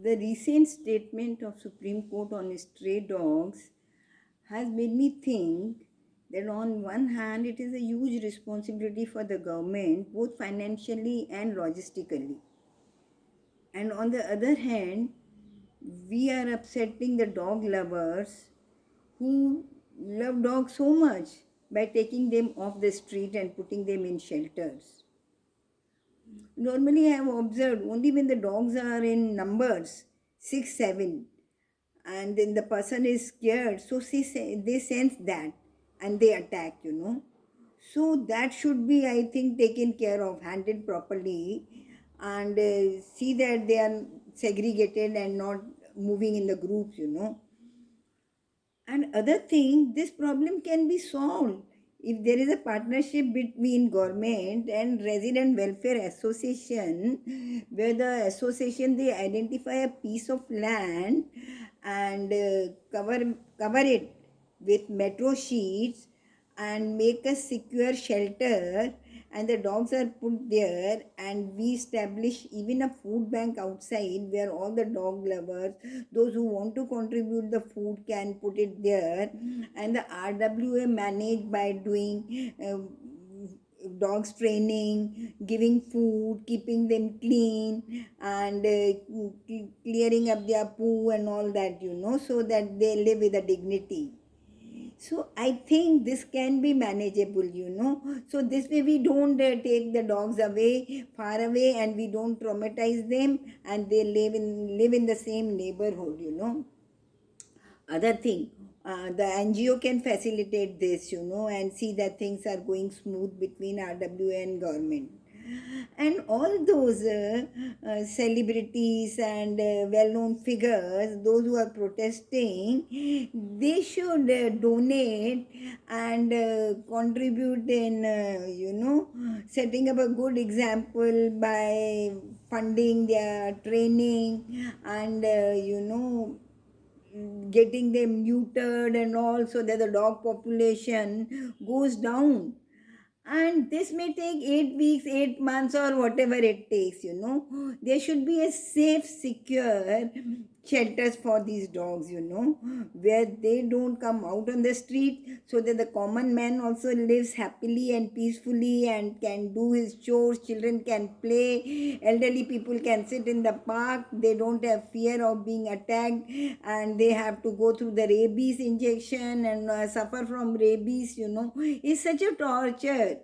The recent statement of Supreme Court on stray dogs has made me think that on one hand it is a huge responsibility for the government, both financially and logistically, and on the other hand we are upsetting the dog lovers who love dogs so much by taking them off the street and putting them in shelters. Normally I have observed only when the dogs are in numbers 6 7 and then the person is scared, so they sense that and they attack. So that should be, I think, taken care of, handled properly, and see that they are segregated and not moving in the groups. And other thing, this problem can be solved if there is a partnership between government and resident welfare association, where the association they identify a piece of land and cover it with metro sheets and make a secure shelter, and the dogs are put there, and we establish even a food bank outside where all the dog lovers, those who want to contribute the food, can put it there, and the RWA managed by doing dogs training, giving food, keeping them clean, and clearing up their poo and all that, so that they live with a dignity. So I think this can be manageable. So this way we don't take the dogs away, far away, and we don't traumatize them, and they live in the same neighborhood. Other thing, the NGO can facilitate this, and see that things are going smooth between RWA and government. And all those celebrities and well-known figures, those who are protesting, they should donate and contribute in, setting up a good example by funding their training and, getting them neutered and all, so that the dog population goes down. And this may take 8 weeks, 8 months, or whatever it takes. There should be a safe, secure shelters for these dogs, where they don't come out on the street, so that the common man also lives happily and peacefully and can do his chores. Children can play, elderly people can sit in the park, they don't have fear of being attacked, and they have to go through the rabies injection and suffer from rabies. It's such a torture.